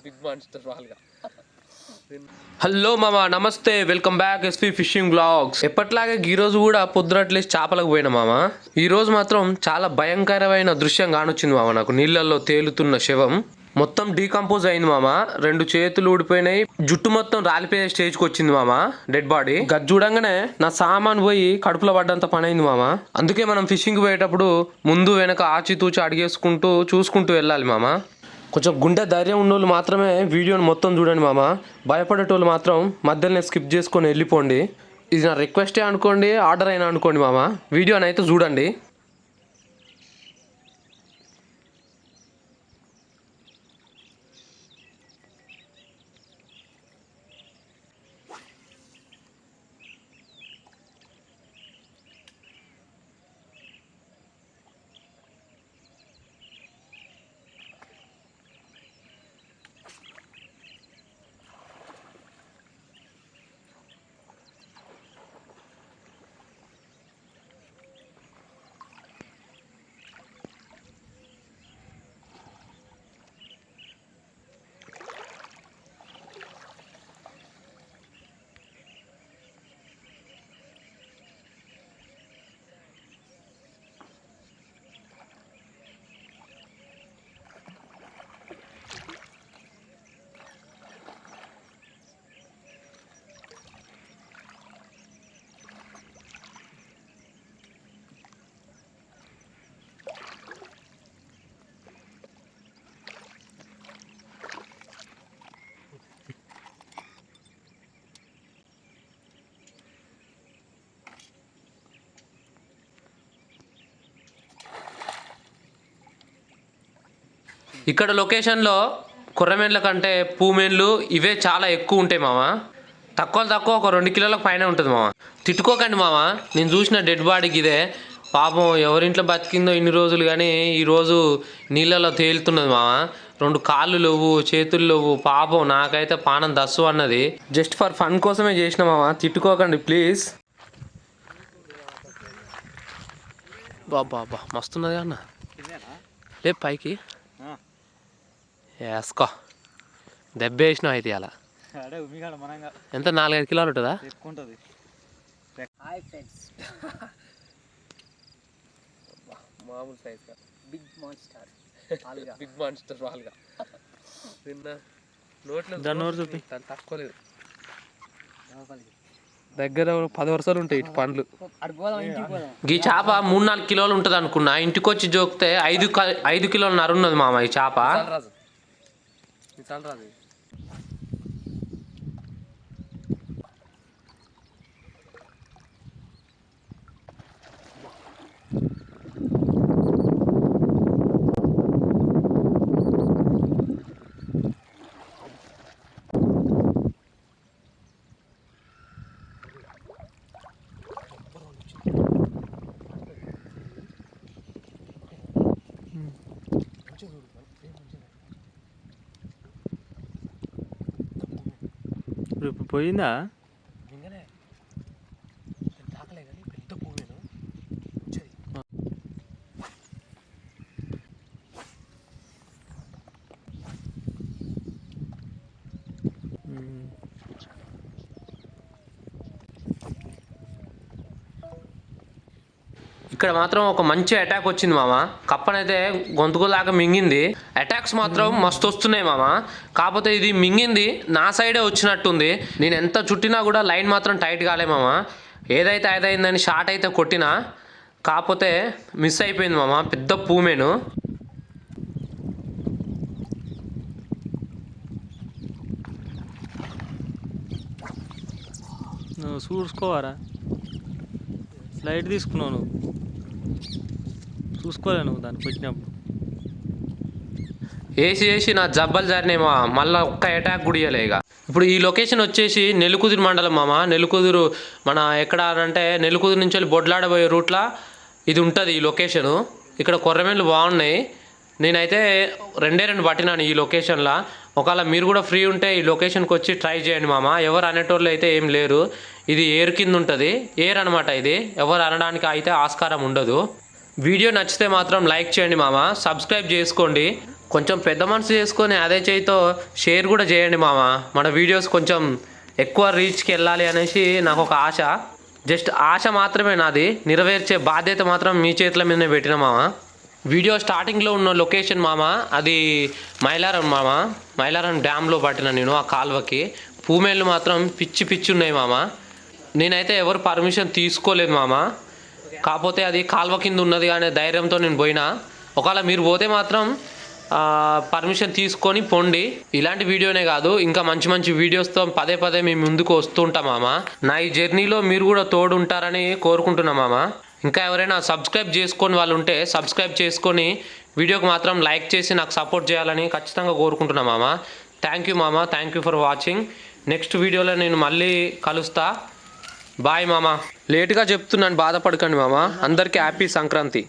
Big monster వాల్గా. Hello మామ, నమస్తే, welcome back SP fishing blogs. ఎప్పట్లాగే ఈ రోజు కూడా పొద్దునట్లేసి చేపలకు పోయినా మామ. ఈ రోజు మాత్రం చాలా భయంకరమైన దృశ్యం కానొచ్చింది మామ. నాకు నీళ్ళల్లో తేలుతున్న శవం మొత్తం డీకంపోజ్ అయింది మామ. 2 చేతులు ఊడిపోయినాయి, జుట్టు మొత్తం రాలిపోయే స్టేజ్కి వచ్చింది మామ. డెడ్ బాడీ గది చూడంగానే నా సామాన్ పోయి కడుపులో పడ్డంత పని అయింది మామ. అందుకే మనం ఫిషింగ్ పోయేటప్పుడు ముందు వెనక ఆచితూచి అడిగేసుకుంటూ చూసుకుంటూ వెళ్ళాలి మామ. కొంచెం గుండె ధైర్యం ఉన్నోళ్ళు మాత్రమే వీడియోని మొత్తం చూడండి మామ. భయపడేటోళ్ళు మాత్రం మధ్యలోనే స్కిప్ చేసుకొని వెళ్ళిపోండి. ఇది నా రిక్వెస్టే అనుకోండి, ఆర్డర్ అయినా అనుకోండి మామ. వీడియోని అయితే చూడండి. ఇక్కడ లొకేషన్లో కొర్రమేన్ల కంటే పూమేన్లు ఇవే చాలా ఎక్కువ ఉంటాయి మామ. తక్కువ ఒక 2 కిలోలకు పైన ఉంటుంది మామ. తిట్టుకోకండి మామ, నేను చూసిన డెడ్ బాడీకి ఇదే. పాపం ఎవరింట్లో బతికిందో ఇన్ని రోజులు, కానీ ఈరోజు నీళ్ళలో తేలుతున్నది మామ. 2 కాళ్ళు లేవు, చేతులు లేవు. పాపం నాకైతే పానం దస్సు అన్నది. జస్ట్ ఫర్ ఫన్ కోసమే చేసిన మామ, తిట్టుకోకండి ప్లీజ్. బాబా మస్తున్నది అన్న. లే పైకి వేసుకో, దెబ్బ వేసినావు అయితే అలా. ఎంత 4-5 కిలోలు ఉంటుందా? మామూలు సైజ్ బిగ్ మాన్స్టర్ వాల్గా. నిన్న నోట్లో చూపి తక్కువ లేదు, దగ్గర 10 వరుసలు ఉంటాయి ఇటు పండ్లు. ఈ చేప 3-4 కిలోలు ఉంటుంది అనుకున్నా. ఇంటికి వచ్చి జోకితే 5 కిలోలన్నర ఉన్నది మామ ఈ చేప. చాలు రాదు. ఇప్పుడు పోయిందా? ఇక్కడ మాత్రం ఒక మంచి అటాక్ వచ్చింది మామ. కప్పనైతే గొంతుకులాగా మింగింది. అటాక్స్ మాత్రం మస్తు వస్తున్నాయి మామ. కాకపోతే ఇది మింగింది నా సైడే వచ్చినట్టుంది. నేను ఎంత చుట్టినా కూడా లైన్ మాత్రం టైట్ కాలే మామ. ఏదైతే అదైందని షార్ట్ అయితే కొట్టినా, కాకపోతే మిస్ అయిపోయింది మామ. పెద్ద పూమేను. నువ్వు చూసుకోవారా? స్లైడ్ తీసుకున్నావు నువ్వు, చూసుకోలే నువ్వు దానికి వచ్చినప్పుడు. వేసి నా జబ్బలు జారినాయి మామ. మళ్ళీ ఒక్క అటాక్ కూడా ఇవ్వలే. ఇక ఇప్పుడు ఈ లొకేషన్ వచ్చేసి నెల్లికుదురు మండలం మామ. నెల్లికుదురు మన ఎక్కడ అంటే నెల్లికుదురు నుంచి వెళ్ళి బొడ్లాడబోయే రూట్లో ఇది ఉంటుంది ఈ లొకేషను. ఇక్కడ కొర్రమేన్లు బాగున్నాయి. నేనైతే 2 పట్టినాను ఈ లొకేషన్లో. ఒకవేళ మీరు కూడా ఫ్రీ ఉంటే ఈ లొకేషన్కి వచ్చి ట్రై చేయండి మామ. ఎవరు అనేటోళ్ళు అయితే ఏం లేరు. ఇది ఎయిర్ కింద ఉంటుంది, ఎయిర్ అనమాట. ఇది ఎవరు అనడానికి అయితే ఆస్కారం ఉండదు. వీడియో నచ్చితే మాత్రం లైక్ చేయండి మామ, సబ్స్క్రైబ్ చేసుకోండి. కొంచెం పెద్ద మనసు చేసుకొని అదే చేయితో షేర్ కూడా చేయండి మామ. మన వీడియోస్ కొంచెం ఎక్కువ రీచ్కి వెళ్ళాలి అనేసి నాకు ఒక ఆశ. జస్ట్ ఆశ మాత్రమే నాది, నెరవేర్చే బాధ్యత మాత్రం మీ చేతుల మీదనే పెట్టిన మామ. వీడియో స్టార్టింగ్లో ఉన్న లొకేషన్ మామ, అది మైలారం మామ. మైలారం డ్యామ్లో పట్టిన నేను ఆ కాల్వకి. పూమేళ్ళు మాత్రం పిచ్చి పిచ్చి ఉన్నాయి మామ. నేనైతే ఎవరు పర్మిషన్ తీసుకోలేదు మామ. కాకపోతే అది కాల్వ కింద ఉన్నది అనే ధైర్యంతో నేను పోయినా. ఒకవేళ మీరు పోతే మాత్రం పర్మిషన్ తీసుకొని పొండి. ఇలాంటి వీడియోనే కాదు, ఇంకా మంచి మంచి వీడియోస్తో పదే పదే మేము ముందుకు వస్తుంటాం మామ. నా ఈ జర్నీలో మీరు కూడా తోడు ఉంటారని కోరుకుంటున్నా మామ. ఇంకా ఎవరైనా సబ్స్క్రైబ్ చేసుకొని వాళ్ళు ఉంటే సబ్స్క్రైబ్ చేసుకొని వీడియోకి మాత్రం లైక్ చేసి నాకు సపోర్ట్ చేయాలని ఖచ్చితంగా కోరుకుంటున్నా మామ. థ్యాంక్ యూ మామ, thank you for watching. Next వీడియోలో నేను మళ్ళీ కలుస్తా. బాయ్ మామ. లేట్గా చెప్తున్నాను, బాధపడకండి మామ. అందరికీ హ్యాపీ సంక్రాంతి.